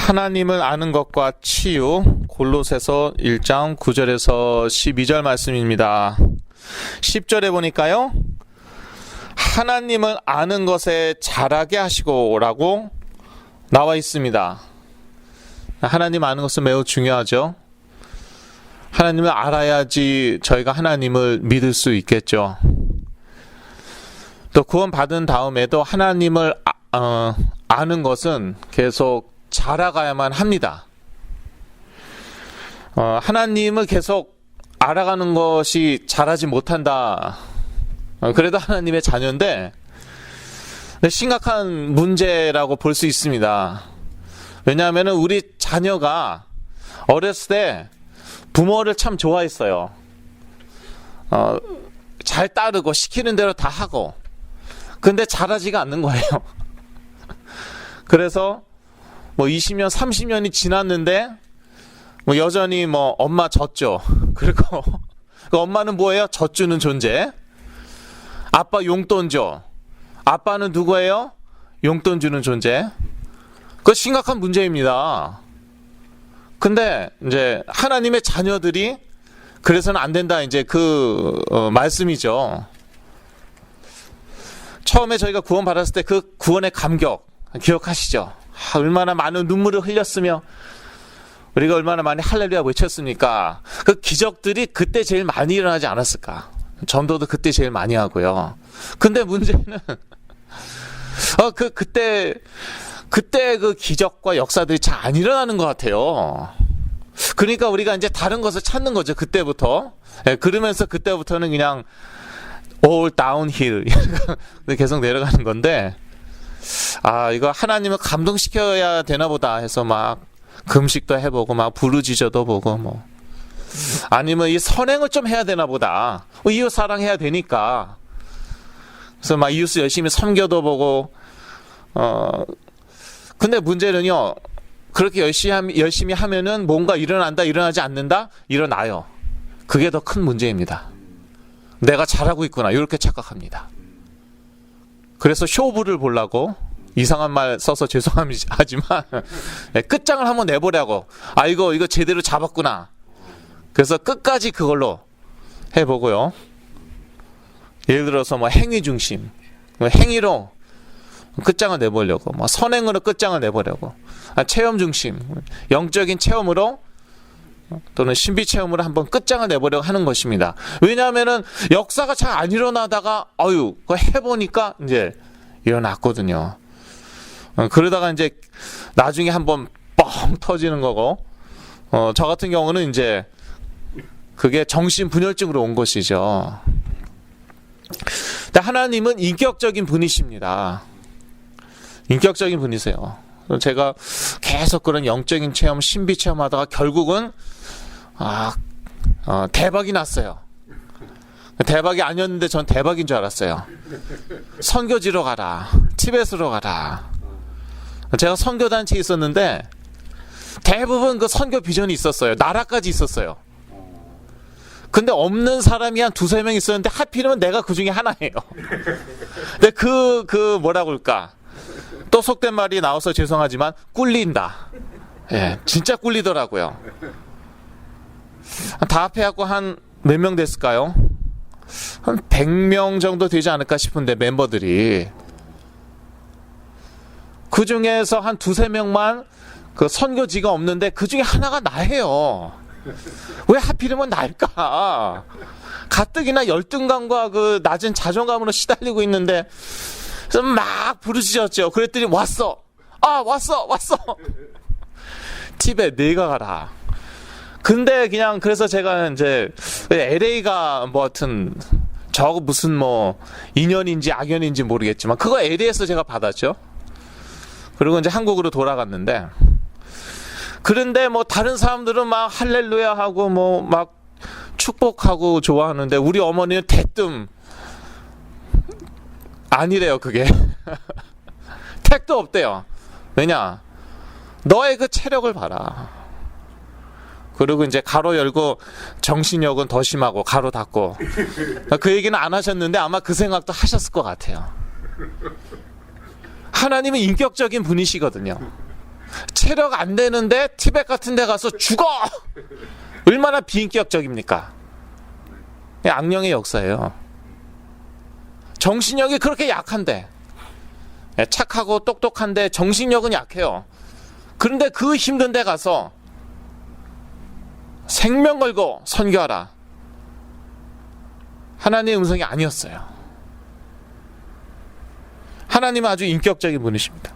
하나님을 아는 것과 치유, 골로새서 1장 9절에서 12절 말씀입니다. 10절에 보니까요, 하나님을 아는 것에 잘하게 하시고 라고 나와 있습니다. 하나님 아는 것은 매우 중요하죠. 하나님을 알아야지 저희가 하나님을 믿을 수 있겠죠. 또 구원받은 다음에도 하나님을 아는 것은 계속 자라가야만 합니다. 하나님을 계속 알아가는 것이 자라지 못한다. 그래도 하나님의 자녀인데 심각한 문제라고 볼 수 있습니다. 왜냐하면 우리 자녀가 어렸을 때 부모를 참 좋아했어요. 잘 따르고 시키는 대로 다 하고, 근데 잘하지가 않는 거예요. 그래서 20년 30년이 지났는데 여전히 엄마 젖죠. 그리고 그 엄마는 뭐예요? 젖주는 존재. 아빠 용돈 줘. 아빠는 누구예요? 용돈 주는 존재. 그거 심각한 문제입니다. 근데 이제 하나님의 자녀들이 그래서는 안 된다, 이제 그 말씀이죠. 처음에 저희가 구원 받았을 때 그 구원의 감격 기억하시죠? 얼마나 많은 눈물을 흘렸으며 우리가 얼마나 많이 할렐루야 외쳤습니까? 그 기적들이 그때 제일 많이 일어나지 않았을까? 전도도 그때 제일 많이 하고요. 근데 문제는 그때 그 기적과 역사들이 잘 안 일어나는 것 같아요. 그러니까 우리가 이제 다른 것을 찾는 거죠, 그때부터. 그러면서 그때부터는 그냥 all downhill 계속 내려가는 건데, 이거 하나님을 감동시켜야 되나 보다 해서 막 금식도 해보고 막 부르짖어도 보고 아니면 이 선행을 좀 해야 되나 보다. 이웃 사랑해야 되니까. 그래서 막 이웃을 열심히 섬겨도 보고. 근데 문제는요, 그렇게 열심히 하면은 뭔가 일어난다, 일어나지 않는다? 일어나요. 그게 더 큰 문제입니다. 내가 잘하고 있구나, 이렇게 착각합니다. 그래서 쇼부를 보려고, 이상한 말 써서 죄송하지만 끝장을 한번 내보려고, 이거 제대로 잡았구나. 그래서 끝까지 그걸로 해보고요. 예를 들어서 행위 중심, 행위로 끝장을 내보려고, 선행으로 끝장을 내보려고, 체험 중심, 영적인 체험으로 또는 신비 체험으로 한번 끝장을 내보려고 하는 것입니다. 왜냐하면은 역사가 잘 안 일어나다가 그거 해보니까 이제 일어났거든요. 그러다가 이제 나중에 한번 뻥 터지는 거고, 저 같은 경우는 이제 그게 정신분열증으로 온 것이죠. 근데 하나님은 인격적인 분이십니다. 인격적인 분이세요. 제가 계속 그런 영적인 체험, 신비 체험하다가 결국은 대박이 났어요. 대박이 아니었는데 전 대박인 줄 알았어요. 선교지로 가라, 티베트로 가라. 제가 선교단체에 있었는데 대부분 그 선교 비전이 있었어요. 나라까지 있었어요. 근데 없는 사람이 한 두세 명 있었는데 하필이면 내가 그 중에 하나예요. 근데 그 뭐라고 할까, 또 속된 말이 나와서 죄송하지만 꿀린다. 진짜 꿀리더라고요. 다 합해갖고 한 몇 명 됐을까요? 한 100명 정도 되지 않을까 싶은데, 멤버들이. 그 중에서 한 두세 명만 그 선교지가 없는데 그 중에 하나가 나예요. 왜 하필이면 나일까? 가뜩이나 열등감과 그 낮은 자존감으로 시달리고 있는데 그래서 막 부르짖었죠. 그랬더니 왔어. 왔어. 티베트 네가 가라. 근데 그냥 그래서 제가 이제 LA가 하여튼 저거 무슨 인연인지 악연인지 모르겠지만 그거 LA에서 제가 받았죠. 그리고 이제 한국으로 돌아갔는데, 그런데 다른 사람들은 막 할렐루야 하고 막 축복하고 좋아하는데 우리 어머니는 대뜸 아니래요, 그게. 택도 없대요. 왜냐? 너의 그 체력을 봐라. 그리고 이제 가로 열고 정신력은 더 심하고 가로 닫고. 그 얘기는 안 하셨는데 아마 그 생각도 하셨을 것 같아요. 하나님은 인격적인 분이시거든요. 체력 안 되는데 티벳 같은 데 가서 죽어! 얼마나 비인격적입니까? 악령의 역사예요. 정신력이 그렇게 약한데, 착하고 똑똑한데 정신력은 약해요. 그런데 그 힘든 데 가서 생명 걸고 선교하라. 하나님의 음성이 아니었어요. 하나님은 아주 인격적인 분이십니다.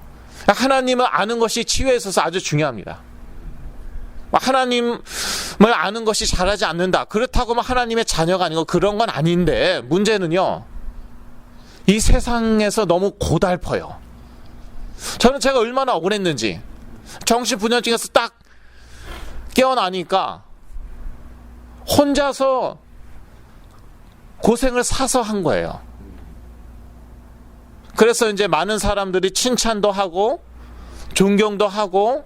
하나님을 아는 것이 치유에 있어서 아주 중요합니다. 하나님을 아는 것이 잘하지 않는다. 그렇다고 하나님의 자녀가 아니고 그런 건 아닌데, 문제는요, 이 세상에서 너무 고달퍼요. 저는 제가 얼마나 억울했는지, 정신분열증에서 딱 깨어나니까 혼자서 고생을 사서 한 거예요. 그래서 이제 많은 사람들이 칭찬도 하고 존경도 하고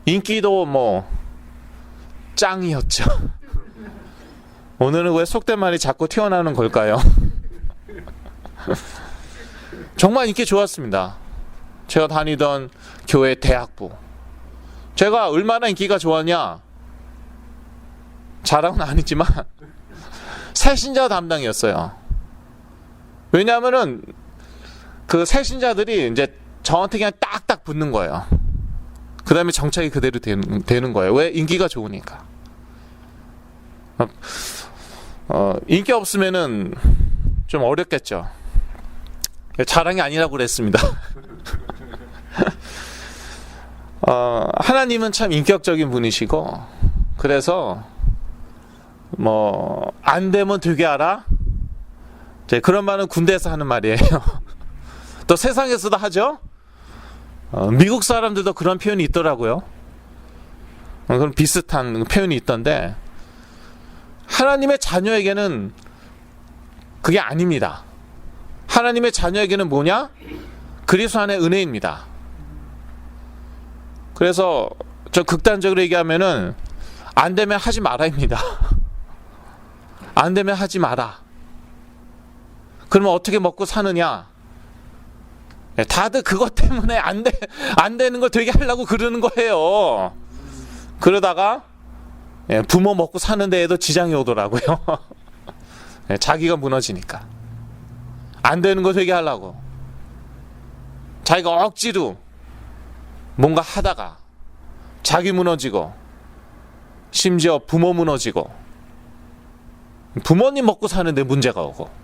인기도 뭐 짱이었죠. 오늘은 왜 속된 말이 자꾸 튀어나오는 걸까요? 정말 인기 좋았습니다. 제가 다니던 교회 대학부. 제가 얼마나 인기가 좋았냐? 자랑은 아니지만 새신자 담당이었어요. 왜냐하면은 그 새신자들이 이제 저한테 그냥 딱딱 붙는 거예요. 그 다음에 정착이 그대로 되는 거예요. 왜? 인기가 좋으니까. 인기 없으면은 좀 어렵겠죠. 자랑이 아니라고 그랬습니다. 하나님은 참 인격적인 분이시고, 그래서 뭐 안 되면 되게 하라. 그런 말은 군대에서 하는 말이에요. 또 세상에서도 하죠. 미국 사람들도 그런 표현이 있더라고요. 그런 비슷한 표현이 있던데, 하나님의 자녀에게는 그게 아닙니다. 하나님의 자녀에게는 뭐냐? 그리스도 안의 은혜입니다. 그래서 좀 극단적으로 얘기하면은 안 되면 하지 마라입니다. 안 되면 하지 마라. 그러면 어떻게 먹고 사느냐? 다들 그것 때문에 안 되는 걸 되게 하려고 그러는 거예요. 그러다가 부모 먹고 사는 데에도 지장이 오더라고요. 자기가 무너지니까. 안 되는 거 되게 하려고. 자기가 억지로 뭔가 하다가 자기 무너지고, 심지어 부모 무너지고, 부모님 먹고 사는데 문제가 오고.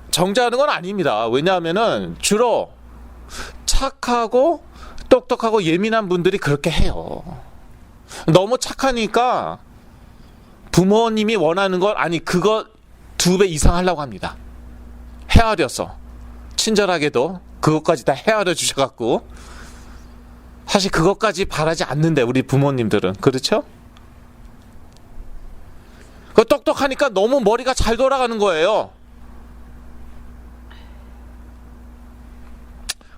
정죄하는 건 아닙니다. 왜냐하면은 주로 착하고 똑똑하고 예민한 분들이 그렇게 해요. 너무 착하니까 부모님이 원하는 걸, 아니 그거 2배 이상 하려고 합니다. 헤아려서, 친절하게도 그것까지 다 헤아려 주셔갖고, 사실 그것까지 바라지 않는데 우리 부모님들은. 그렇죠? 그 똑똑하니까 너무 머리가 잘 돌아가는 거예요.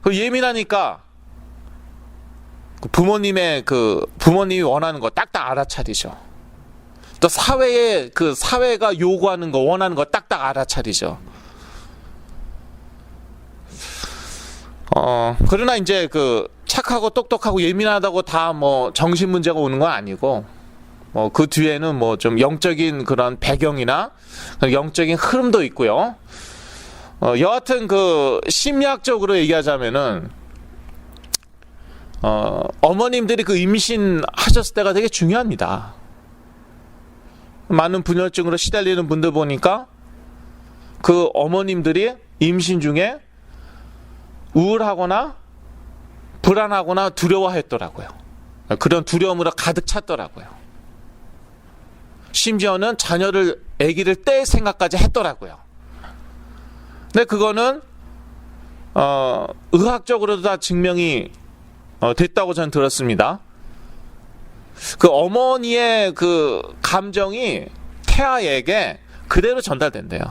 그 예민하니까 부모님이 원하는 거 딱딱 알아차리죠. 또 사회가 요구하는 거, 원하는 거 딱딱 알아차리죠. 그러나 이제 착하고 똑똑하고 예민하다고 다 뭐 정신 문제가 오는 건 아니고, 그 뒤에는 뭐 좀 영적인 그런 배경이나 영적인 흐름도 있고요. 여하튼 심리학적으로 얘기하자면은, 어머님들이 임신하셨을 때가 되게 중요합니다. 많은 분열증으로 시달리는 분들 보니까 어머님들이 임신 중에 우울하거나 불안하거나 두려워했더라고요. 그런 두려움으로 가득 찼더라고요. 심지어는 아기를 뗄 생각까지 했더라고요. 근데 그거는 의학적으로도 다 증명이 됐다고 저는 들었습니다. 어머니의 감정이 태아에게 그대로 전달된대요.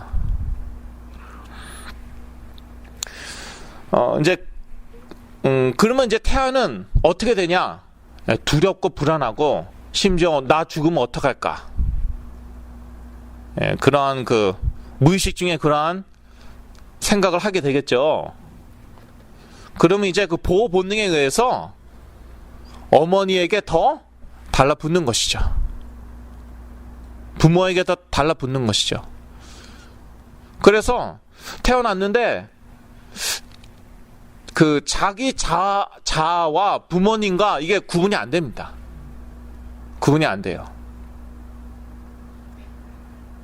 그러면 이제 태아는 어떻게 되냐? 두렵고 불안하고, 심지어 나 죽으면 어떡할까? 그러한 무의식 중에 그러한 생각을 하게 되겠죠. 그러면 이제 그 보호 본능에 의해서 어머니에게 더 달라붙는 것이죠. 부모에게 더 달라붙는 것이죠. 그래서 태어났는데 그 자기 자아와 부모님과 이게 구분이 안 됩니다. 구분이 안 돼요.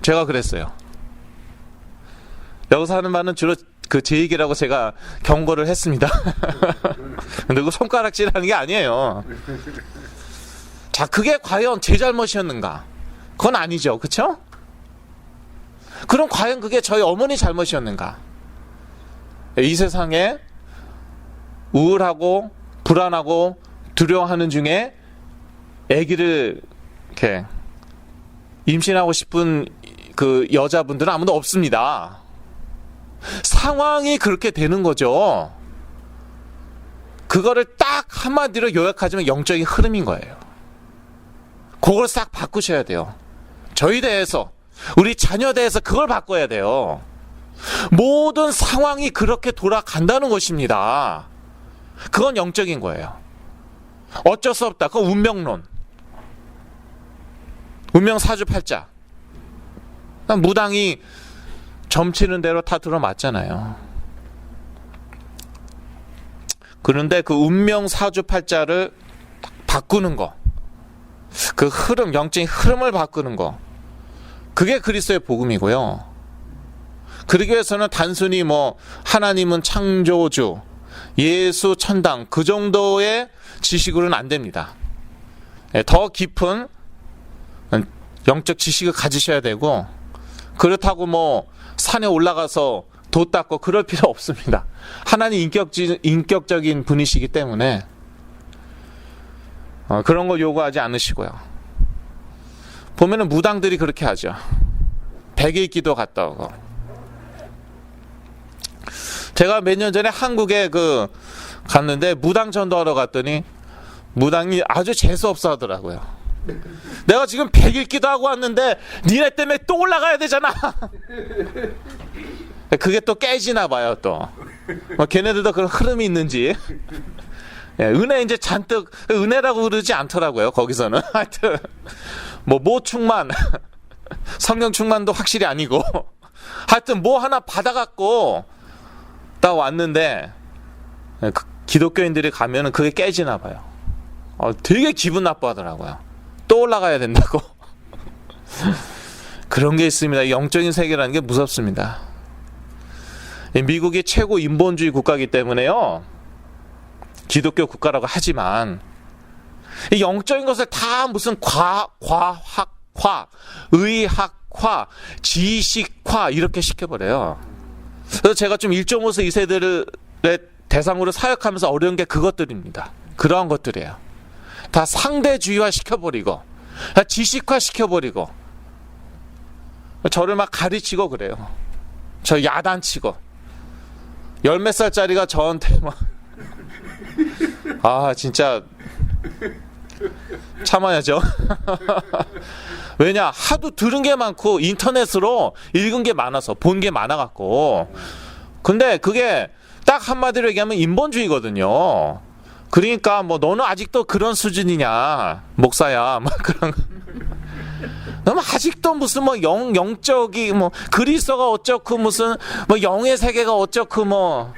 제가 그랬어요. 여기서 하는 말은 주로 그 제 얘기라고 제가 경고를 했습니다. 누구 손가락질하는 게 아니에요. 자, 그게 과연 제 잘못이었는가? 그건 아니죠. 그쵸? 그럼 과연 그게 저희 어머니 잘못이었는가? 이 세상에 우울하고 불안하고 두려워하는 중에 아기를 이렇게 임신하고 싶은 그 여자분들은 아무도 없습니다. 상황이 그렇게 되는 거죠. 그거를 딱 한마디로 요약하자면 영적인 흐름인 거예요. 그걸 싹 바꾸셔야 돼요. 저희 대해서, 우리 자녀 대해서 그걸 바꿔야 돼요. 모든 상황이 그렇게 돌아간다는 것입니다. 그건 영적인 거예요. 어쩔 수 없다. 그건 운명론. 운명 사주팔자. 무당이 점치는 대로 다 들어맞잖아요. 그런데 그 운명 사주팔자를 바꾸는 거, 그 흐름, 영적인 흐름을 바꾸는 거, 그게 그리스도의 복음이고요. 그러기 위해서는 단순히 뭐 하나님은 창조주, 예수 천당 그 정도의 지식으로는 안 됩니다. 더 깊은 영적 지식을 가지셔야 되고, 그렇다고 뭐 산에 올라가서 돛 닦고 그럴 필요 없습니다. 하나님 인격적인 분이시기 때문에 그런 거 요구하지 않으시고요. 보면은 무당들이 그렇게 하죠. 백일 기도 갔다 오고. 제가 몇 년 전에 한국에 갔는데 무당 전도하러 갔더니 무당이 아주 재수 없어 하더라고요. 내가 지금 100일 기도하고 왔는데 니네 때문에 또 올라가야 되잖아. 그게 또 깨지나 봐요. 또 걔네들도 그런 흐름이 있는지. 은혜 이제 잔뜩, 은혜라고 그러지 않더라고요. 거기서는 하여튼 뭐 충만, 성령 충만도 확실히 아니고, 하여튼 뭐 하나 받아갖고 딱 왔는데 기독교인들이 가면은 그게 깨지나 봐요. 되게 기분 나빠하더라고요. 또 올라가야 된다고. 그런 게 있습니다. 영적인 세계라는 게 무섭습니다. 미국이 최고 인본주의 국가이기 때문에요. 기독교 국가라고 하지만 이 영적인 것을 다 무슨 과학화, 의학화, 지식화 이렇게 시켜버려요. 그래서 제가 좀 1.5세 2세들의 대상으로 사역하면서 어려운 게 그것들입니다. 그러한 것들이에요. 다 상대주의화 시켜버리고, 다 지식화 시켜버리고, 저를 막 가르치고 그래요. 저 야단치고, 10몇 살짜리가 저한테 막, 진짜 참아야죠. 왜냐, 하도 들은 게 많고 인터넷으로 읽은 게 많아서, 본 게 많아갖고. 근데 그게 딱 한마디로 얘기하면 인본주의거든요. 그러니까 뭐 너는 아직도 그런 수준이냐, 목사야, 막 그런. 너는 아직도 무슨 뭐 영적이 뭐 그리스도가 어쩌고 무슨 뭐 영의 세계가 어쩌고 뭐.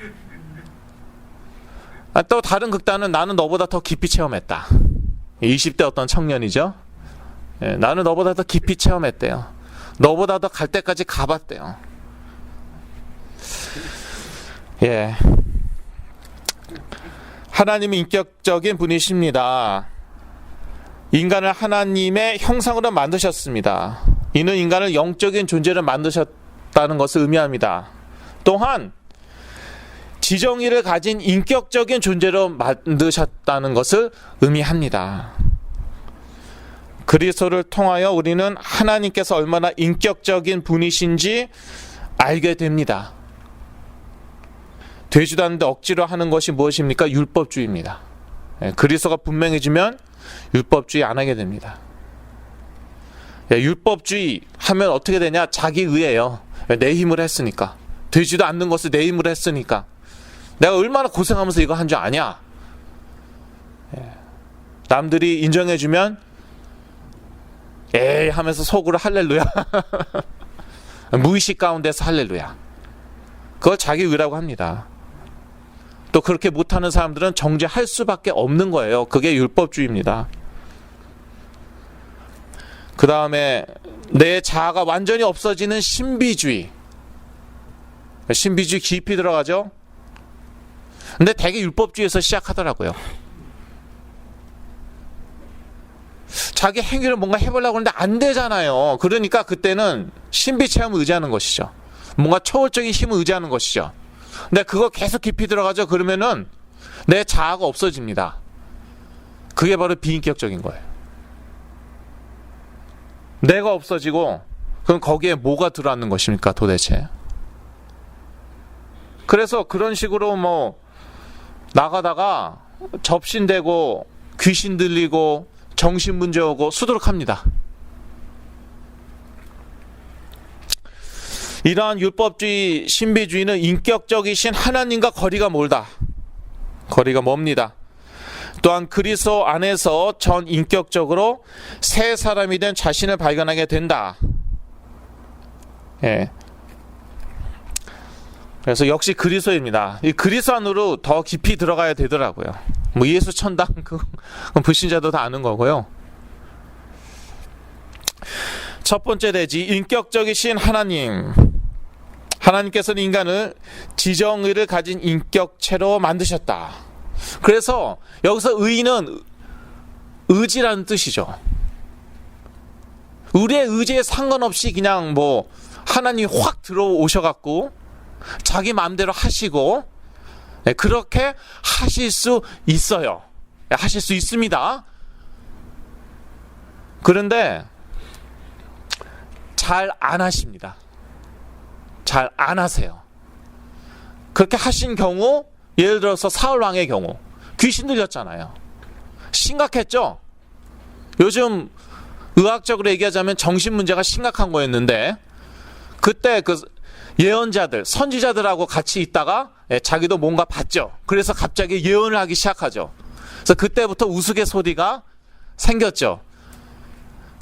또 다른 극단은 나는 너보다 더 깊이 체험했다. 20대 어떤 청년이죠. 나는 너보다 더 깊이 체험했대요. 너보다 더 갈 때까지 가봤대요. 예. 하나님은 인격적인 분이십니다. 인간을 하나님의 형상으로 만드셨습니다. 이는 인간을 영적인 존재로 만드셨다는 것을 의미합니다. 또한 지정의를 가진 인격적인 존재로 만드셨다는 것을 의미합니다. 그리스도를 통하여 우리는 하나님께서 얼마나 인격적인 분이신지 알게 됩니다. 되지도 않는데 억지로 하는 것이 무엇입니까? 율법주의입니다. 그리스도가 분명해지면 율법주의 안 하게 됩니다. 율법주의 하면 어떻게 되냐? 자기 의예요. 내 힘을 했으니까. 되지도 않는 것을 내 힘으로 했으니까. 내가 얼마나 고생하면서 이거 한 줄 아냐? 남들이 인정해주면 에이 하면서 속으로 할렐루야. 무의식 가운데서 할렐루야. 그걸 자기 의라고 합니다. 또 그렇게 못하는 사람들은 정죄할 수밖에 없는 거예요. 그게 율법주의입니다. 그 다음에 내 자아가 완전히 없어지는 신비주의. 신비주의 깊이 들어가죠. 근데 대개 율법주의에서 시작하더라고요. 자기 행위를 뭔가 해보려고 하는데 안 되잖아요. 그러니까 그때는 신비 체험을 의지하는 것이죠. 뭔가 초월적인 힘을 의지하는 것이죠. 근데 그거 계속 깊이 들어가죠. 그러면은 내 자아가 없어집니다. 그게 바로 비인격적인 거예요. 내가 없어지고 그럼 거기에 뭐가 들어앉는 것입니까 도대체? 그래서 그런 식으로 뭐 나가다가 접신되고 귀신 들리고 정신문제 오고 수두룩합니다. 이러한 율법주의, 신비주의는 인격적이신 하나님과 거리가 멀다. 거리가 멉니다. 또한 그리스도 안에서 전 인격적으로 새 사람이 된 자신을 발견하게 된다. 예. 그래서 역시 그리스도입니다. 이 그리스도 안으로 더 깊이 들어가야 되더라고요. 뭐 예수 천당 그건 불신자도 다 아는 거고요. 첫 번째 대지 인격적이신 하나님. 하나님께서는 인간을 지정의를 가진 인격체로 만드셨다. 그래서 여기서 의는 의지라는 뜻이죠. 우리의 의지에 상관없이 그냥 뭐 하나님이 확 들어오셔갖고 자기 마음대로 하시고 그렇게 하실 수 있어요. 하실 수 있습니다. 그런데 잘 안 하십니다. 잘 안 하세요. 그렇게 하신 경우 예를 들어서 사울 왕의 경우 귀신 들렸잖아요. 심각했죠? 요즘 의학적으로 얘기하자면 정신 문제가 심각한 거였는데 그때 그 예언자들, 선지자들하고 같이 있다가 자기도 뭔가 봤죠. 그래서 갑자기 예언을 하기 시작하죠. 그래서 그때부터 우스갯소리가 생겼죠.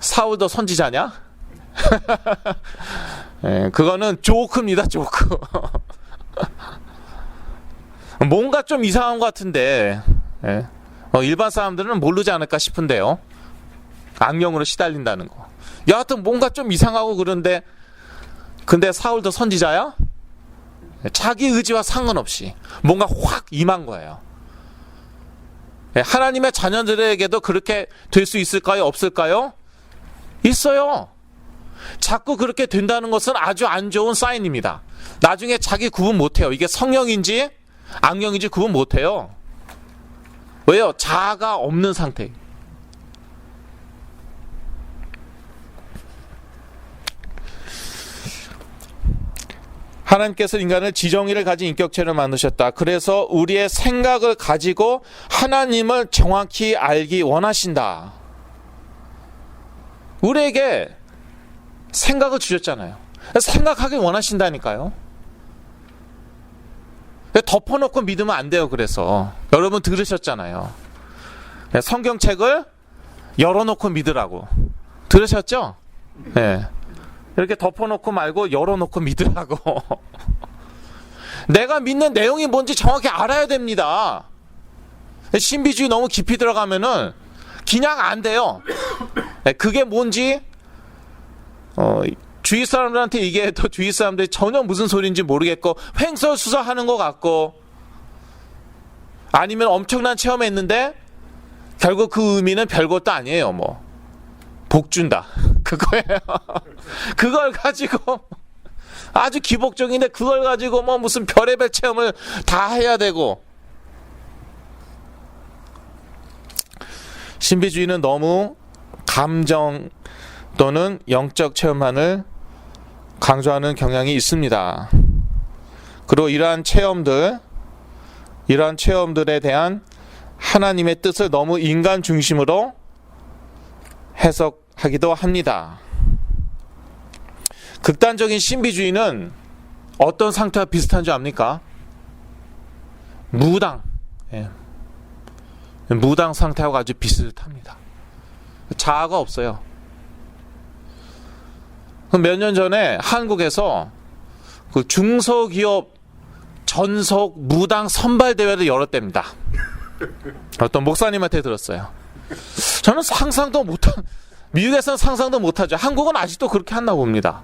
사울도 선지자냐? 그거는 조크입니다, 조크. 뭔가 좀 이상한 것 같은데 일반 사람들은 모르지 않을까 싶은데요. 악령으로 시달린다는 거. 여하튼 뭔가 좀 이상하고 그런데 근데 사울도 선지자야? 자기 의지와 상관없이 뭔가 확 임한 거예요. 하나님의 자녀들에게도 그렇게 될 수 있을까요? 없을까요? 있어요. 자꾸 그렇게 된다는 것은 아주 안 좋은 사인입니다. 나중에 자기 구분 못해요. 이게 성령인지 악령인지 구분 못해요. 왜요? 자아가 없는 상태. 하나님께서 인간을 지정의를 가진 인격체를 만드셨다. 그래서 우리의 생각을 가지고 하나님을 정확히 알기 원하신다. 우리에게 생각을 주셨잖아요. 생각하기 원하신다니까요. 덮어놓고 믿으면 안 돼요. 그래서 여러분 들으셨잖아요. 성경책을 열어놓고 믿으라고 들으셨죠? 네. 이렇게 덮어놓고 말고 열어놓고 믿으라고. 내가 믿는 내용이 뭔지 정확히 알아야 됩니다. 신비주의 너무 깊이 들어가면은 그냥 안 돼요. 그게 뭔지 주위 사람들한테 얘기해도 주위 사람들이 전혀 무슨 소리인지 모르겠고 횡설수설하는 것 같고 아니면 엄청난 체험했는데 결국 그 의미는 별것도 아니에요. 뭐 복 준다 그거예요. 그걸 가지고 아주 기복적인데 그걸 가지고 뭐 무슨 별의별 체험을 다 해야 되고. 신비주의는 너무 감정 또는 영적 체험만을 강조하는 경향이 있습니다. 그리고 이러한 체험들에 대한 하나님의 뜻을 너무 인간 중심으로 해석하기도 합니다. 극단적인 신비주의는 어떤 상태와 비슷한 줄 압니까? 무당, 예. 무당 상태하고 아주 비슷합니다. 자아가 없어요. 몇 년 전에 한국에서 그 중소기업 전속 무당 선발 대회를 열었답니다. 어떤 목사님한테 들었어요. 저는 상상도 못한, 미국에서는 상상도 못하죠. 한국은 아직도 그렇게 하나 봅니다.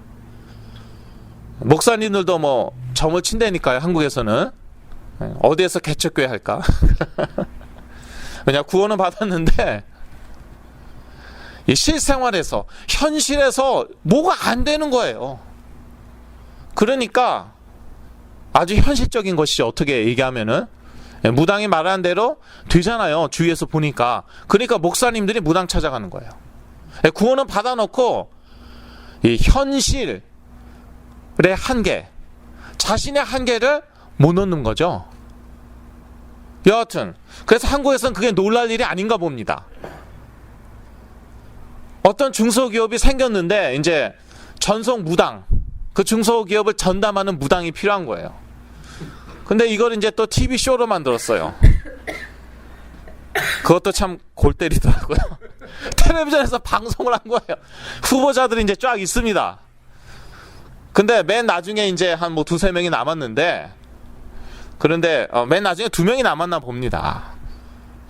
목사님들도 뭐 점을 친다니까요. 한국에서는 어디에서 개척교회 할까? 그냥 구원은 받았는데 이 실생활에서, 현실에서 뭐가 안 되는 거예요. 그러니까 아주 현실적인 것이죠. 어떻게 얘기하면은 무당이 말하는 대로 되잖아요. 주위에서 보니까. 그러니까 목사님들이 무당 찾아가는 거예요. 구원은 받아놓고 이 현실의 한계, 자신의 한계를 못 놓는 거죠. 여하튼 그래서 한국에서는 그게 놀랄 일이 아닌가 봅니다. 어떤 중소기업이 생겼는데 이제 전속 무당, 그 중소기업을 전담하는 무당이 필요한 거예요. 근데 이걸 이제 또 TV쇼로 만들었어요. 그것도 참 골 때리더라고요. 텔레비전에서 방송을 한 거예요. 후보자들이 이제 쫙 있습니다. 근데 맨 나중에 이제 한 뭐 두세 명이 남았는데, 그런데 맨 나중에 2명이 남았나 봅니다.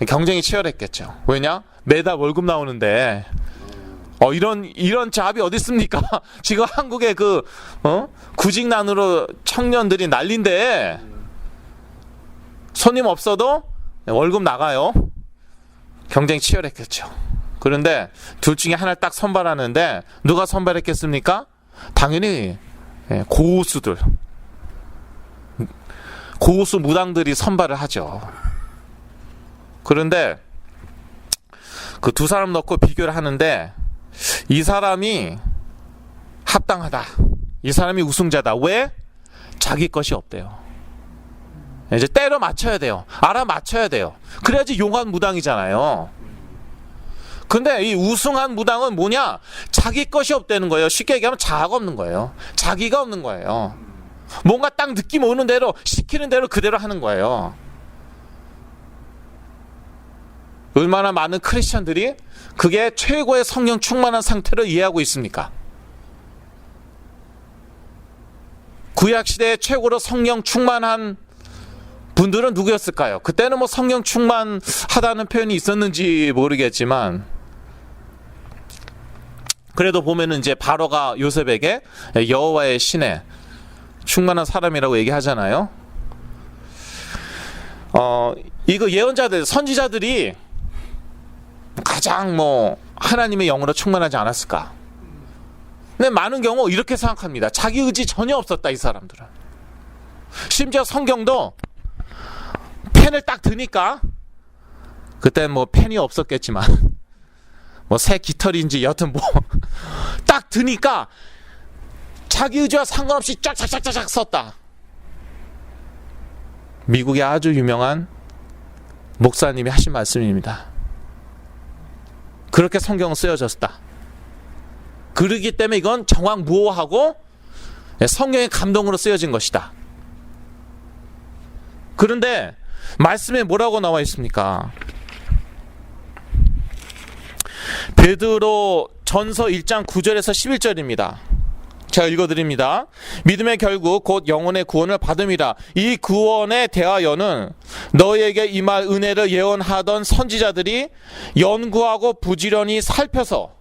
경쟁이 치열했겠죠. 왜냐? 매달 월급 나오는데 이런 잡이 어디 있습니까? 지금 한국의 구직난으로 청년들이 난린데 손님 없어도 월급 나가요. 경쟁이 치열했겠죠. 그런데 둘 중에 하나를 딱 선발하는데 누가 선발했겠습니까? 당연히 고수들, 고수 무당들이 선발을 하죠. 그런데 그 두 사람 넣고 비교를 하는데 이 사람이 합당하다, 이 사람이 우승자다. 왜? 자기 것이 없대요. 이제 때려 맞춰야 돼요. 알아맞혀야 돼요. 그래야지 용한 무당이잖아요. 근데 이 우승한 무당은 뭐냐? 자기 것이 없다는 거예요. 쉽게 얘기하면 자아가 없는 거예요. 자기가 없는 거예요. 뭔가 딱 느낌 오는 대로, 시키는 대로 그대로 하는 거예요. 얼마나 많은 크리스천들이 그게 최고의 성령 충만한 상태를 이해하고 있습니까? 구약시대에 최고로 성령 충만한 분들은 누구였을까요? 그때는 뭐 성령 충만하다는 표현이 있었는지 모르겠지만, 그래도 보면은 이제 바로가 요셉에게 여호와의 신에 충만한 사람이라고 얘기하잖아요. 이거 예언자들, 선지자들이 가장 하나님의 영으로 충만하지 않았을까? 근데 많은 경우 이렇게 생각합니다. 자기 의지 전혀 없었다, 이 사람들은. 심지어 성경도 펜을 딱 드니까, 그때 펜이 없었겠지만 새 깃털인지 여튼 딱 드니까 자기 의지와 상관없이 쫙쫙쫙쫙 썼다. 미국의 아주 유명한 목사님이 하신 말씀입니다. 그렇게 성경은 쓰여졌다. 그러기 때문에 이건 정확무오하고 성경의 감동으로 쓰여진 것이다. 그런데 말씀에 뭐라고 나와 있습니까? 베드로 전서 1장 9절에서 11절입니다. 제가 읽어드립니다. 믿음의 결국 곧 영혼의 구원을 받음이라. 이 구원에 대하여는 너희에게 임할 은혜를 예언하던 선지자들이 연구하고 부지런히 살펴서,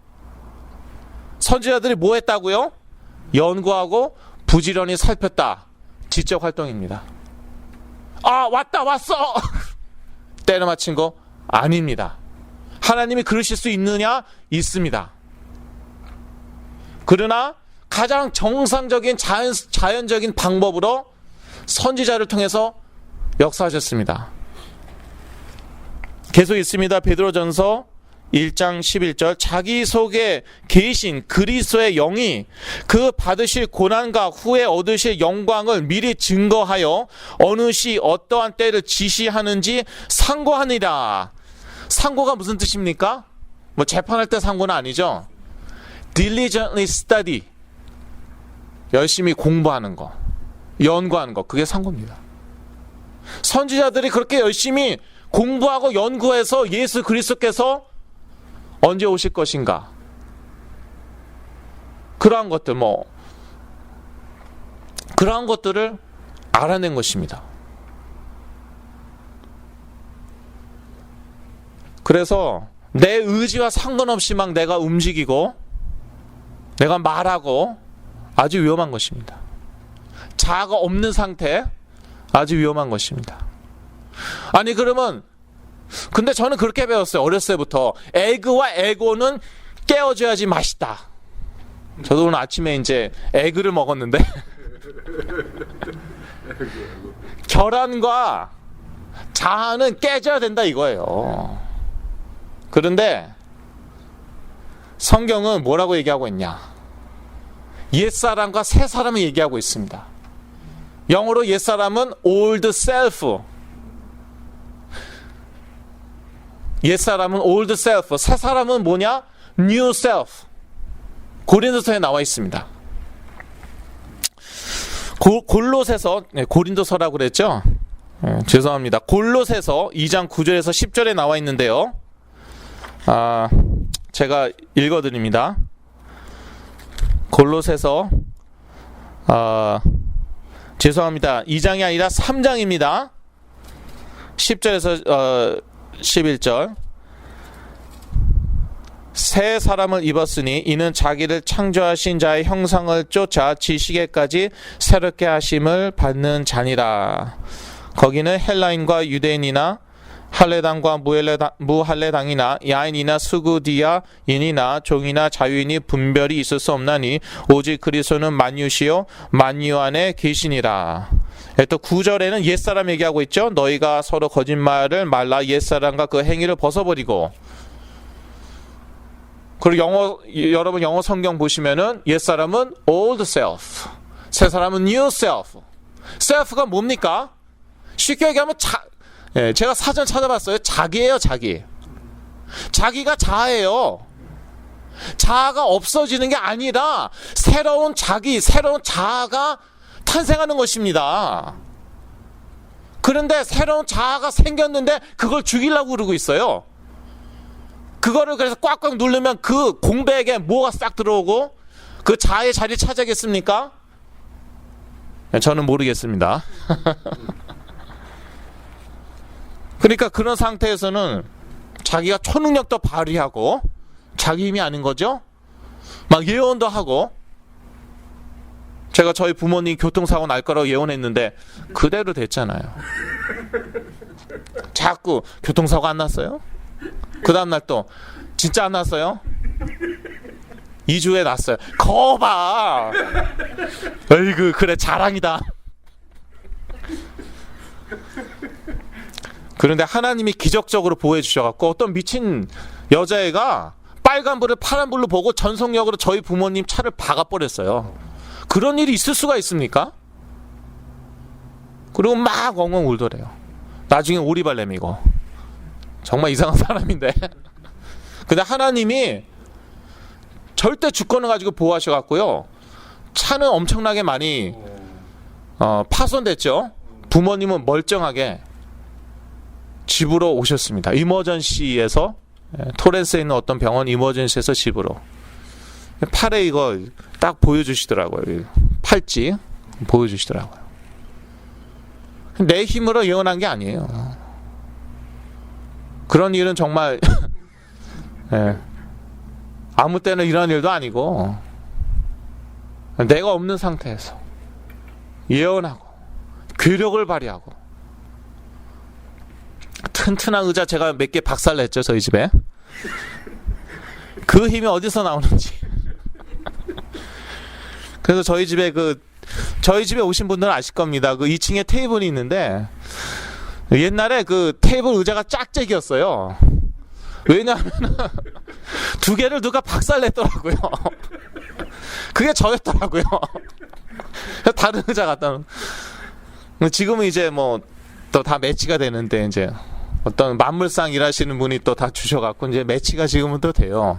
선지자들이 뭐 했다고요? 연구하고 부지런히 살폈다. 지적 활동입니다. 왔어 때려 맞힌 거 아닙니다. 하나님이 그러실 수 있느냐? 있습니다. 그러나 가장 정상적인 자연적인 방법으로 선지자를 통해서 역사하셨습니다. 계속 있습니다. 베드로전서 1장 11절, 자기 속에 계신 그리스도의 영이 그 받으실 고난과 후에 얻으실 영광을 미리 증거하여 어느 시 어떠한 때를 지시하는지 상고하니라. 상고가 무슨 뜻입니까? 재판할 때 상고는 아니죠. diligently study, 열심히 공부하는 거, 연구하는 거, 그게 상고입니다. 선지자들이 그렇게 열심히 공부하고 연구해서 예수 그리스도께서 언제 오실 것인가, 그러한 것들, 그러한 것들을 알아낸 것입니다. 그래서 내 의지와 상관없이 막 내가 움직이고 내가 말하고 아주 위험한 것입니다. 자아가 없는 상태, 아주 위험한 것입니다. 아니 그러면, 근데 저는 그렇게 배웠어요. 어렸을 때부터 에그와 에고는 깨워줘야지 맛있다. 저도 오늘 아침에 이제 에그를 먹었는데 결함과 자아는 깨져야 된다 이거예요. 그런데 성경은 뭐라고 얘기하고 있냐? 옛사람과 새사람을 얘기하고 있습니다. 영어로 옛사람은 old self, 옛사람은 old self, 새사람은 뭐냐? new self. 고린도서에 나와 있습니다. 골로새서, 고린도서라고 그랬죠? 죄송합니다. 골로새서 2장 9절에서 10절에 나와 있는데요. 제가 읽어드립니다. 골로새서 죄송합니다. 2장이 아니라 3장입니다. 10절에서 11절. 새 사람을 입었으니 이는 자기를 창조하신 자의 형상을 쫓아 지식에까지 새롭게 하심을 받는 자니라. 거기는 헬라인과 유대인이나 할례당과 무할례당이나 야인이나 수구디아인이나 종이나 자유인이 분별이 있을 수 없나니 오직 그리스도는 만유시요 만유 안에 계시니라. 또 9절에는 옛사람 얘기하고 있죠. 너희가 서로 거짓말을 말라 옛사람과 그 행위를 벗어버리고. 그리고 여러분 영어 성경 보시면은 옛사람은 old self, 새사람은 new self. self가 뭡니까? 쉽게 얘기하면 제가 사전 찾아봤어요. 자기예요, 자기. 자기가 자아예요. 자아가 없어지는 게 아니라 새로운 자기, 새로운 자아가 탄생하는 것입니다. 그런데 새로운 자아가 생겼는데 그걸 죽이려고 그러고 있어요. 그거를 그래서 꽉꽉 누르면 그 공백에 뭐가 싹 들어오고 그 자아의 자리를 차지하겠습니까? 저는 모르겠습니다. 그러니까 그런 상태에서는 자기가 초능력도 발휘하고 자기 힘이 아닌 거죠. 막 예언도 하고, 제가 저희 부모님 교통사고 날 거라고 예언했는데 그대로 됐잖아요. 자꾸 교통사고 안 났어요. 그 다음날 또 진짜 안 났어요. 2주에 났어요. 거봐. 어이구, 그래 자랑이다. 그런데 하나님이 기적적으로 보호해 주셔갖고 어떤 미친 여자애가 빨간불을 파란불로 보고 전속력으로 저희 부모님 차를 박아버렸어요. 그런 일이 있을 수가 있습니까? 그리고 막 엉엉 울더래요. 나중에 오리발 내미고. 정말 이상한 사람인데. 근데 하나님이 절대 주권을 가지고 보호하셔갖고요, 차는 엄청나게 많이 파손됐죠. 부모님은 멀쩡하게 집으로 오셨습니다. 이머전시에서, 토렌스에 있는 어떤 병원 이머전시에서 집으로. 팔에 이거 딱 보여주시더라고요. 팔찌 보여주시더라고요. 내 힘으로 예언한 게 아니에요. 그런 일은 정말 아무 때나 일어난 일도 아니고, 내가 없는 상태에서 예언하고 괴력을 발휘하고. 튼튼한 의자 제가 몇 개 박살냈죠, 저희 집에. 그 힘이 어디서 나오는지. 그래서 저희 집에 오신 분들은 아실 겁니다. 그 2층에 테이블이 있는데 옛날에 그 테이블 의자가 짝짝이었어요. 왜냐하면 두 개를 누가 박살냈더라고요. 그게 저였더라고요. 다른 의자 갖다 놓은. 지금은 이제 뭐 또 다 매치가 되는데, 이제 어떤 만물상 일하시는 분이 또 다 주셔갖고 이제 매치가 지금은 또 돼요.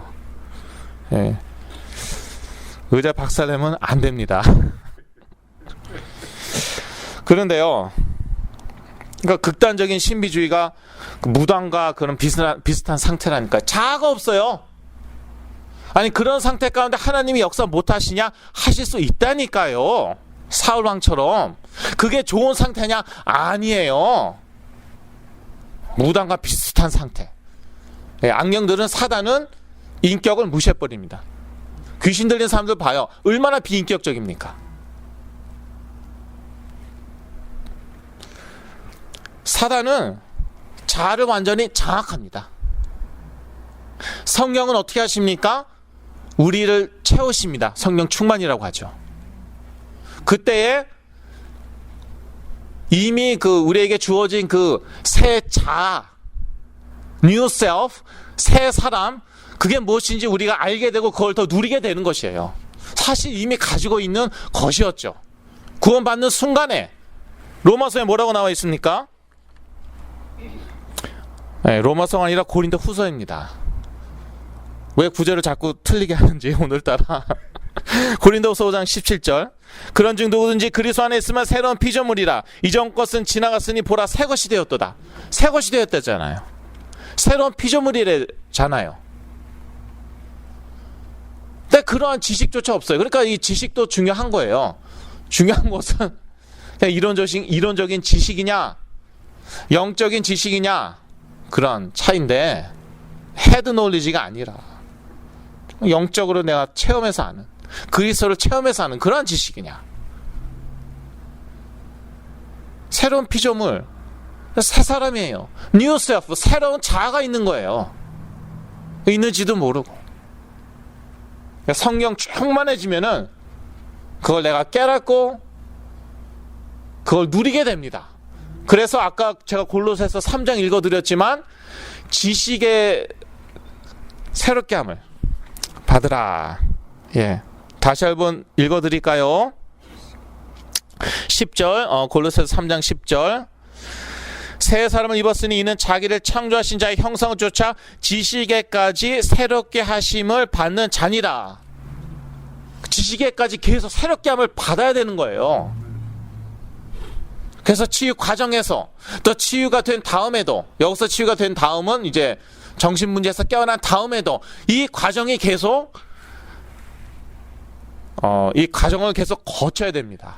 예. 의자 박살내면 안 됩니다. 그런데요, 그러니까 극단적인 신비주의가 무당과 그런 비슷한 상태라니까. 자아가 없어요. 아니 그런 상태 가운데 하나님이 역사 못하시냐? 하실 수 있다니까요. 사울왕처럼. 그게 좋은 상태냐? 아니에요. 무당과 비슷한 상태. 악령들은, 사단은 인격을 무시해버립니다. 귀신 들린 사람들 봐요. 얼마나 비인격적입니까? 사단은 자아를 완전히 장악합니다. 성령은 어떻게 하십니까? 우리를 채우십니다. 성령 충만이라고 하죠. 그때에 이미 우리에게 주어진 새 자아, new self, 새 사람, 그게 무엇인지 우리가 알게 되고 그걸 더 누리게 되는 것이에요. 사실 이미 가지고 있는 것이었죠. 구원받는 순간에. 로마서에 뭐라고 나와 있습니까? 네, 로마서가 아니라 고린도 후서입니다. 왜 구절을 자꾸 틀리게 하는지 오늘따라. 고린도후서 5장 17절. 그런즉 누구든지 그리스도 안에 있으면 새로운 피조물이라. 이전 것은 지나갔으니 보라 새 것이 되었도다. 새 것이 되었다잖아요. 새로운 피조물이래잖아요. 근데 그러한 지식조차 없어요. 그러니까 이 지식도 중요한 거예요. 중요한 것은 그냥 이론적인 지식이냐, 영적인 지식이냐, 그런 차이인데 헤드 놀리지가 아니라 영적으로 내가 체험해서 아는, 그리스도를 체험해서 아는 그런 지식이냐. 새로운 피조물, 새 사람이에요. 뉴 셀프, 새로운 자아가 있는 거예요. 있는지도 모르고. 성령 충만해지면은 그걸 내가 깨닫고 그걸 누리게 됩니다. 그래서 아까 제가 골로새서 3장 읽어드렸지만 지식의 새롭게 함을 받으라. 예, 다시 한번 읽어드릴까요? 10절, 골로새서 3장 10절. 새 사람을 입었으니 이는 자기를 창조하신 자의 형상을 쫓아 지식에까지 새롭게 하심을 받는 자니라. 지식에까지 계속 새롭게 함을 받아야 되는 거예요. 그래서 치유 과정에서, 또 치유가 된 다음에도, 여기서 치유가 된 다음은 이제 정신문제에서 깨어난 다음에도 이 과정이 계속 이 과정을 계속 거쳐야 됩니다.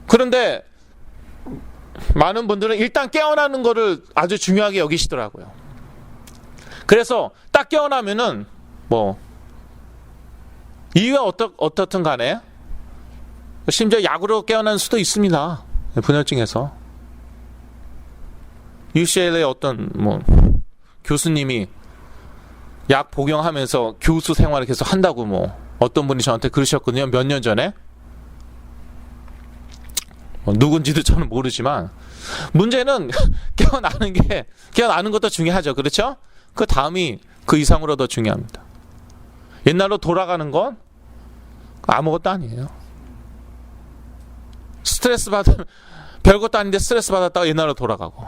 그런데 많은 분들은 일단 깨어나는 거를 아주 중요하게 여기시더라고요. 그래서 딱 깨어나면은 이유가 어떻든 간에 심지어 약으로 깨어난 수도 있습니다. 분열증에서. UCLA 어떤 교수님이 약 복용하면서 교수 생활을 계속 한다고 어떤 분이 저한테 그러셨거든요. 몇 년 전에. 누군지도 저는 모르지만 문제는 깨어나는 것도 중요하죠. 그렇죠? 그 다음이 그 이상으로 더 중요합니다. 옛날로 돌아가는 건 아무것도 아니에요. 별것도 아닌데 스트레스 받았다가 옛날로 돌아가고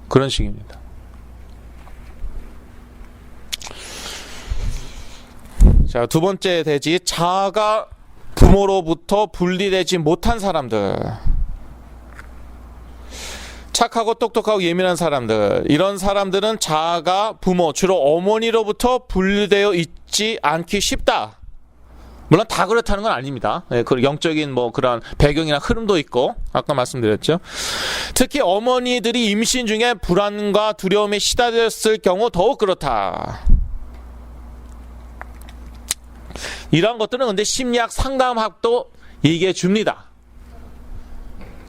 그런 식입니다. 자, 두 번째 대지, 자아가 부모로부터 분리되지 못한 사람들. 착하고 똑똑하고 예민한 사람들, 이런 사람들은 자아가 부모, 주로 어머니로부터 분리되어 있지 않기 쉽다. 물론 다 그렇다는 건 아닙니다. 그 영적인 그런 배경이나 흐름도 있고, 아까 말씀드렸죠. 특히 어머니들이 임신 중에 불안과 두려움에 시달렸을 경우 더욱 그렇다. 이런 것들은 근데 심리학 상담학도 얘기해 줍니다.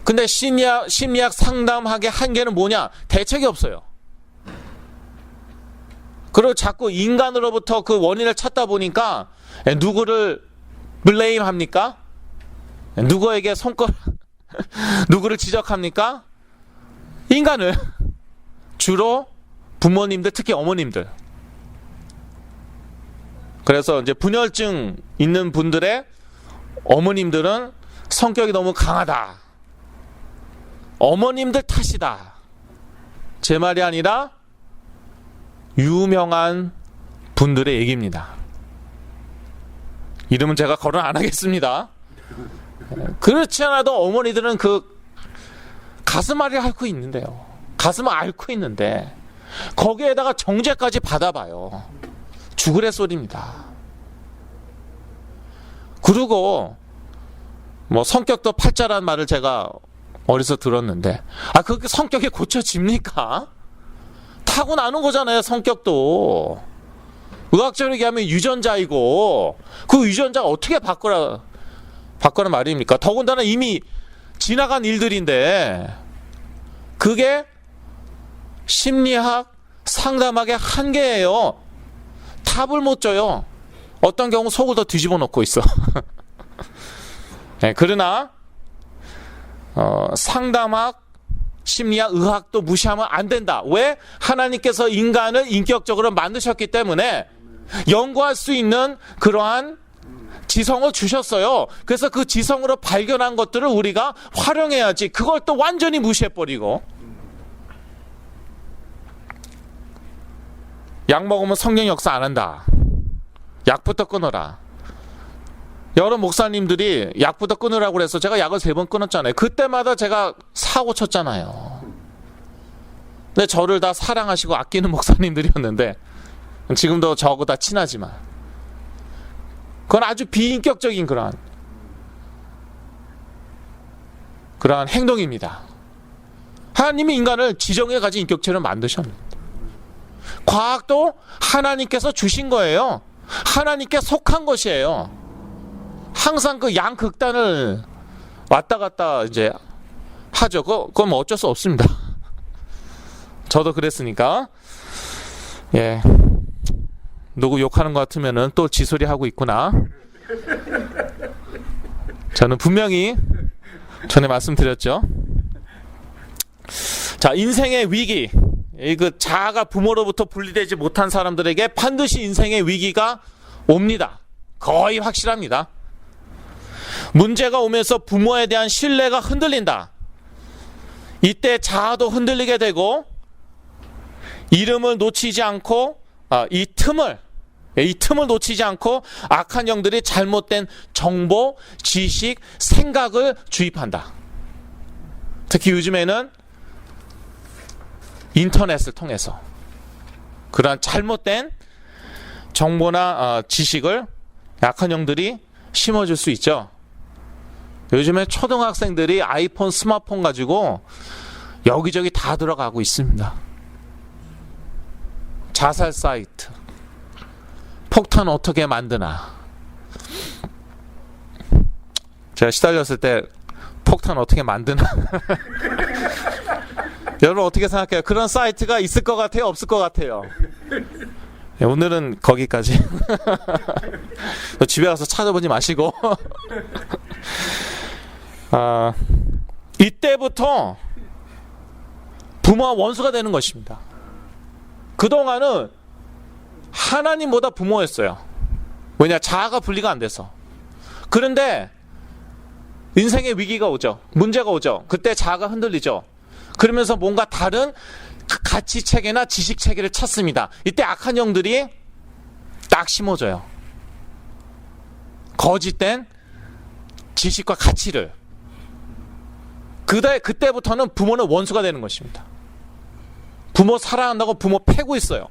근데 심리학 상담학의 한계는 뭐냐? 대책이 없어요. 그리고 자꾸 인간으로부터 그 원인을 찾다 보니까 누구를 블레임 합니까? 누구에게 누구를 지적합니까? 인간을. 주로 부모님들, 특히 어머님들. 그래서 이제 분열증 있는 분들의 어머님들은 성격이 너무 강하다. 어머님들 탓이다. 제 말이 아니라 유명한 분들의 얘기입니다. 이름은 제가 거론 안 하겠습니다. 그렇지 않아도 어머니들은 가슴앓이 앓고 있는데요. 가슴을 앓고 있는데 거기에다가 정죄까지 받아봐요. 죽으래 소리입니다. 그리고 뭐 성격도 팔자라는 말을 제가 어디서 들었는데, 그렇게 성격이 고쳐집니까? 타고나는 거잖아요. 성격도 의학적으로 얘기하면 유전자이고, 그 유전자가 어떻게 바꾸라는 말입니까? 더군다나 이미 지나간 일들인데 그게 심리학 상담학의 한계예요. 답을 못 줘요. 어떤 경우 속을 더 뒤집어 놓고 있어. 네, 그러나 상담학, 심리학, 의학도 무시하면 안 된다. 왜? 하나님께서 인간을 인격적으로 만드셨기 때문에 연구할 수 있는 그러한 지성을 주셨어요. 그래서 그 지성으로 발견한 것들을 우리가 활용해야지. 그걸 또 완전히 무시해버리고, 약 먹으면 성령 역사 안 한다. 약부터 끊어라. 여러 목사님들이 약부터 끊으라고 그래서 제가 약을 3번 끊었잖아요. 그때마다 제가 사고 쳤잖아요. 근데 저를 다 사랑하시고 아끼는 목사님들이었는데, 지금도 저하고 다 친하지만 그건 아주 비인격적인 그러한 행동입니다. 하나님이 인간을 지정에 가진 인격체로 만드셨습니다. 과학도 하나님께서 주신 거예요. 하나님께 속한 것이에요. 항상 그 양극단을 왔다 갔다 이제 하죠. 그건 뭐 어쩔 수 없습니다. 저도 그랬으니까. 예. 누구 욕하는 것 같으면은 또 지소리 하고 있구나. 저는 분명히 전에 말씀드렸죠. 자, 인생의 위기. 그 자아가 부모로부터 분리되지 못한 사람들에게 반드시 인생의 위기가 옵니다. 거의 확실합니다. 문제가 오면서 부모에 대한 신뢰가 흔들린다. 이때 자아도 흔들리게 되고, 이름을 놓치지 않고 이 틈을 놓치지 않고 악한 영들이 잘못된 정보, 지식, 생각을 주입한다. 특히 요즘에는 인터넷을 통해서 그러한 잘못된 정보나 지식을 악한 영들이 심어줄 수 있죠. 요즘에 초등학생들이 아이폰, 스마트폰 가지고 여기저기 다 들어가고 있습니다. 자살 사이트, 폭탄 어떻게 만드나. 제가 시달렸을 때 폭탄 어떻게 만드나. 여러분 어떻게 생각해요? 그런 사이트가 있을 것 같아요? 없을 것 같아요? 네, 오늘은 거기까지. 집에 가서 찾아보지 마시고. 이때부터 부모와 원수가 되는 것입니다. 그동안은 하나님보다 부모였어요. 왜냐? 자아가 분리가 안 돼서. 그런데 인생의 위기가 오죠. 문제가 오죠. 그때 자아가 흔들리죠. 그러면서 뭔가 다른 가치체계나 지식체계를 찾습니다. 이때 악한 영들이 딱 심어줘요. 거짓된 지식과 가치를. 그때부터는 부모는 원수가 되는 것입니다. 부모 사랑한다고 부모 패고 있어요.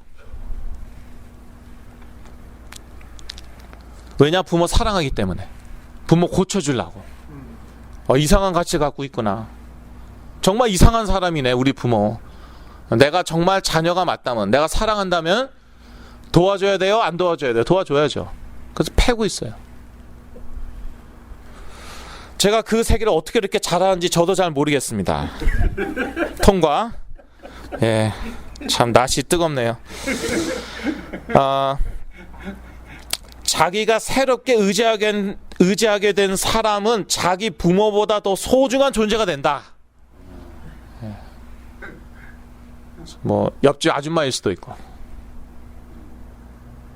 왜냐? 부모 사랑하기 때문에. 부모 고쳐주려고. 이상한 가치 갖고 있구나. 정말 이상한 사람이네, 우리 부모. 내가 정말 자녀가 맞다면, 내가 사랑한다면 도와줘야 돼요? 안 도와줘야 돼요? 도와줘야죠. 그래서 패고 있어요. 제가 그 세계를 어떻게 이렇게 잘하는지 저도 잘 모르겠습니다. 통과. 예, 참 낯이 뜨겁네요. 자기가 새롭게 의지하게 된 사람은 자기 부모보다 더 소중한 존재가 된다. 뭐 옆집 아줌마일 수도 있고.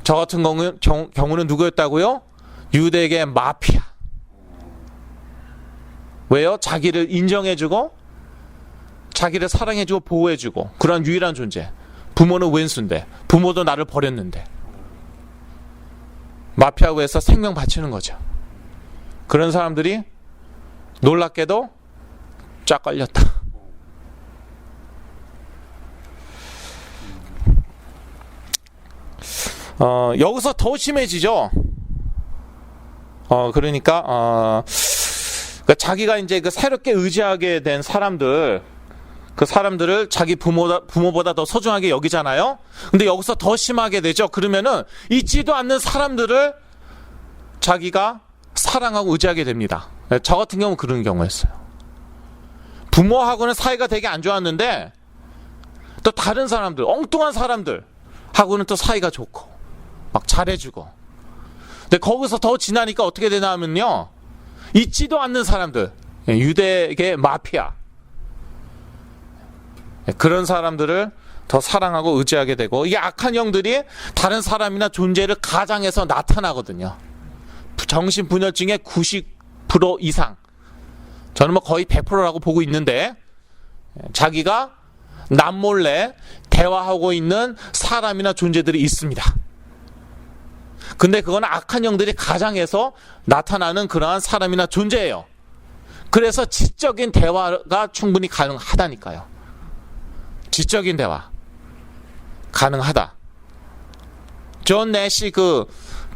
저 같은 경우는 누구였다고요? 유대계 마피아. 왜요? 자기를 인정해주고 자기를 사랑해주고 보호해주고 그런 유일한 존재. 부모는 왼수인데, 부모도 나를 버렸는데 마피아고 해서 생명 바치는 거죠. 그런 사람들이 놀랍게도 쫙 걸렸다. 여기서 더 심해지죠. 그러니까 자기가 이제 그 새롭게 의지하게 된 사람들, 그 사람들을 자기 부모보다 더 소중하게 여기잖아요. 근데 여기서 더 심하게 되죠. 그러면은 있지도 않는 사람들을 자기가 사랑하고 의지하게 됩니다. 저 같은 경우는 그런 경우였어요. 부모하고는 사이가 되게 안 좋았는데 또 다른 사람들, 엉뚱한 사람들 하고는 또 사이가 좋고 막 잘해주고. 근데 거기서 더 지나니까 어떻게 되나 하면요, 있지도 않는 사람들, 유대계 마피아, 그런 사람들을 더 사랑하고 의지하게 되고, 이게 악한 영들이 다른 사람이나 존재를 가장해서 나타나거든요. 정신분열증의 90% 이상, 저는 뭐 거의 100%라고 보고 있는데, 자기가 남몰래 대화하고 있는 사람이나 존재들이 있습니다. 근데 그건 악한 영들이 가장해서 나타나는 그러한 사람이나 존재예요. 그래서 지적인 대화가 충분히 가능하다니까요. 지적인 대화 가능하다. 존 내시 그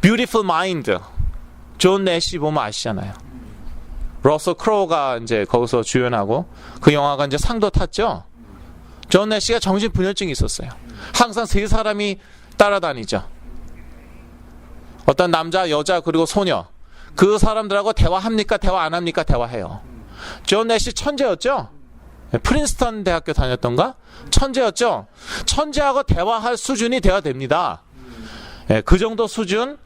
Beautiful Mind, 존 내시 보면 아시잖아요. 러셀 크로우가 이제 거기서 주연하고 그 영화가 이제 상도 탔죠. 존 내시가 정신분열증이 있었어요. 항상 세 사람이 따라다니죠. 어떤 남자, 여자, 그리고 소녀, 그 사람들하고 대화합니까? 대화 안 합니까? 대화해요. 존 내시 천재였죠. 프린스턴 대학교 다녔던가? 천재였죠. 천재하고 대화할 수준이 돼야 됩니다. 그 정도 수준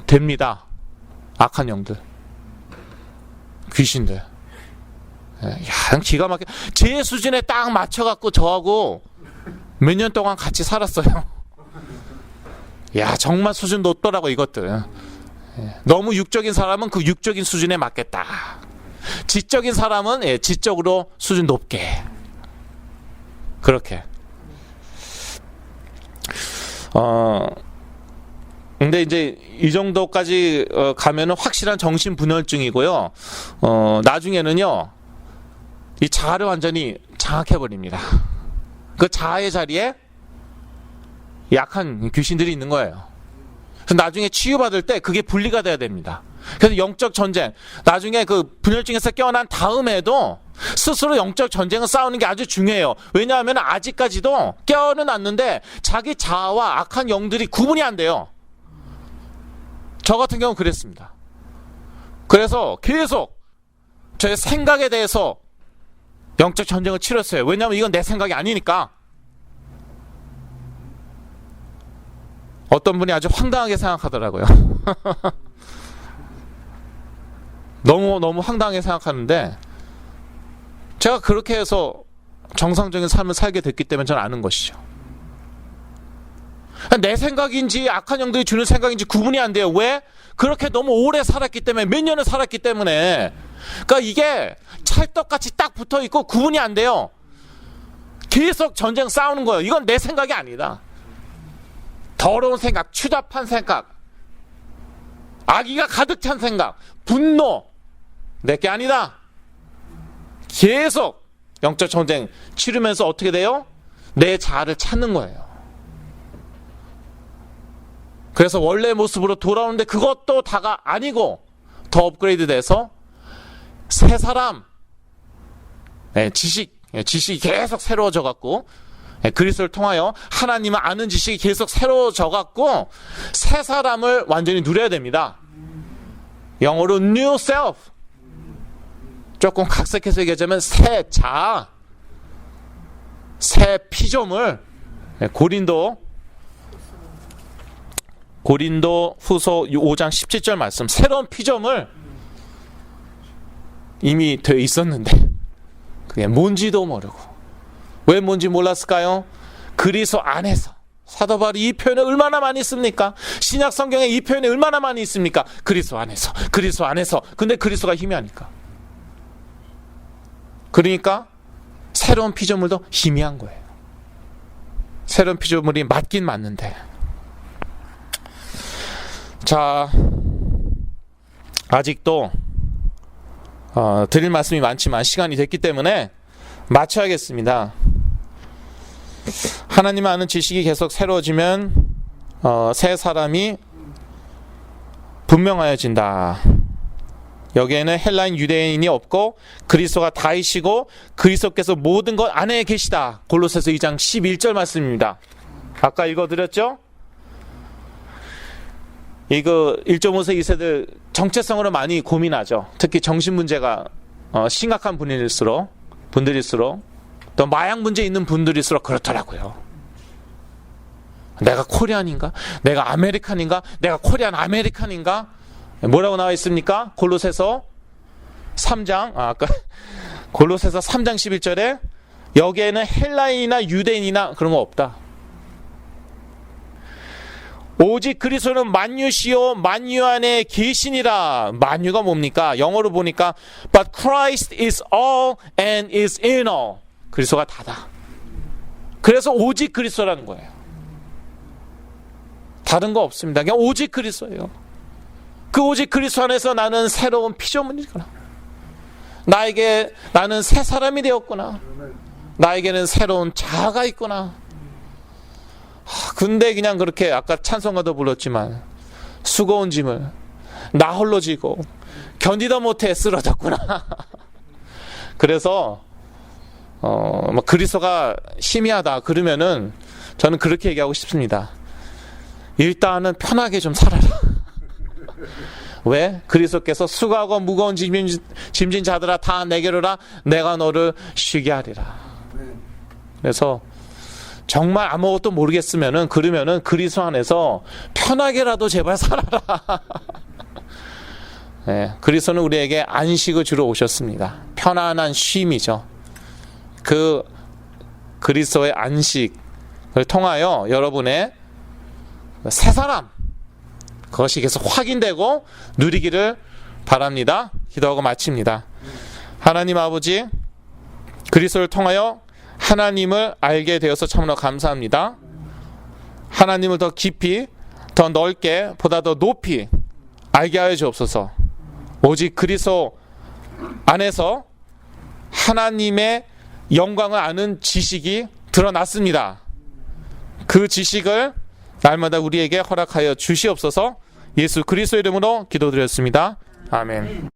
됩니다. 악한 영들, 귀신들. 야, 기가 막혀. 제 수준에 딱 맞춰갖고 저하고 몇 년 동안 같이 살았어요. 야, 정말 수준 높더라고 이것들. 너무 육적인 사람은 그 육적인 수준에 맞겠다. 지적인 사람은 지적으로 수준 높게. 그렇게. 근데 이제 이 정도까지 가면은 확실한 정신분열증이고요. 나중에는요, 이 자아를 완전히 장악해버립니다. 그 자아의 자리에 약한 귀신들이 있는 거예요. 그래서 나중에 치유받을 때 그게 분리가 돼야 됩니다. 그래서 영적 전쟁, 나중에 그 분열증에서 깨어난 다음에도 스스로 영적 전쟁을 싸우는 게 아주 중요해요. 왜냐하면 아직까지도 깨어는 났는데 자기 자아와 악한 영들이 구분이 안 돼요. 저 같은 경우는 그랬습니다. 그래서 계속 저의 생각에 대해서 영적 전쟁을 치렀어요. 왜냐하면 이건 내 생각이 아니니까. 어떤 분이 아주 황당하게 생각하더라고요. 너무 황당하게 생각하는데, 제가 그렇게 해서 정상적인 삶을 살게 됐기 때문에 저는 아는 것이죠. 내 생각인지 악한 영들이 주는 생각인지 구분이 안 돼요. 왜? 그렇게 너무 오래 살았기 때문에, 몇 년을 살았기 때문에. 그러니까 이게 찰떡같이 딱 붙어있고 구분이 안 돼요. 계속 전쟁 싸우는 거예요. 이건 내 생각이 아니다. 더러운 생각, 추잡한 생각, 악의가 가득 찬 생각, 분노, 내게 아니다. 계속 영적 전쟁 치르면서 어떻게 돼요? 내 자아를 찾는 거예요. 그래서 원래 모습으로 돌아오는데 그것도 다가 아니고 더 업그레이드 돼서 새 사람, 지식이 계속 새로워져 갖고, 그리스도를 통하여 하나님을 아는 지식이 계속 새로워져 갖고 새 사람을 완전히 누려야 됩니다. 영어로 new self. 조금 각색해서 얘기하자면 새 자아, 새 피조물. 고린도 후서 5장 17절 말씀, 새로운 피조물 이미 되어 있었는데 그게 뭔지도 모르고. 왜 뭔지 몰랐을까요? 그리스도 안에서. 사도 바울이 이 표현을 얼마나 많이 씁니까? 신약 성경에 이 표현이 얼마나 많이 있습니까? 그리스도 안에서, 그리스도 안에서. 근데 그리스도가 희미하니까. 그러니까 새로운 피조물도 희미한 거예요. 새로운 피조물이 맞긴 맞는데. 자, 아직도 드릴 말씀이 많지만 시간이 됐기 때문에 마쳐야겠습니다. 하나님을 아는 지식이 계속 새로워지면 새 사람이 분명하여진다. 여기에는 헬라인 유대인이 없고 그리스도가 다이시고 그리스도께서 모든 것 안에 계시다. 골로새서 2장 11절 말씀입니다. 아까 읽어드렸죠? 이거 1.5세 2세들 정체성으로 많이 고민하죠. 특히 정신 문제가 심각한 분들일수록 또 마약 문제 있는 분들일수록 그렇더라고요. 내가 코리안인가? 내가 아메리칸인가? 내가 코리안 아메리칸인가? 뭐라고 나와 있습니까? 골로새서 3장 아까 골로새서 3장 11절에 여기에는 헬라인이나 유대인이나 그런 거 없다. 오직 그리스도는 만유시요 만유 안에 계시니라. 만유가 뭡니까? 영어로 보니까 But Christ is all and is in all. 그리스도가 다다. 그래서 오직 그리스도라는 거예요. 다른 거 없습니다. 그냥 오직 그리스도예요. 그 오직 그리스도 안에서 나는 새로운 피조물이구나. 나는 새 사람이 되었구나. 나에게는 새로운 자아가 있구나. 근데 그냥 그렇게 아까 찬송가도 불렀지만 수고온 짐을 나 홀로 지고 견디다 못해 쓰러졌구나. 그래서 그리스도가 희미하다 그러면은 저는 그렇게 얘기하고 싶습니다. 일단은 편하게 좀 살아라. 왜? 그리스도께서 수고하고 무거운 짐진 자들아 다 내게로 오라. 내가 너를 쉬게 하리라. 그래서 정말 아무것도 모르겠으면은 그러면은 그리스도 안에서 편하게라도 제발 살아라. 네, 그리스도는 우리에게 안식을 주러 오셨습니다. 편안한 쉼이죠. 그 그리스도의 안식을 통하여 여러분의 새 사람 그것이 계속 확인되고 누리기를 바랍니다. 기도하고 마칩니다. 하나님 아버지, 그리스도를 통하여 하나님을 알게 되어서 참으로 감사합니다. 하나님을 더 깊이, 더 넓게, 보다 더 높이 알게 하여 주옵소서. 오직 그리스도 안에서 하나님의 영광을 아는 지식이 드러났습니다. 그 지식을 날마다 우리에게 허락하여 주시옵소서. 예수 그리스도 이름으로 기도드렸습니다. 아멘.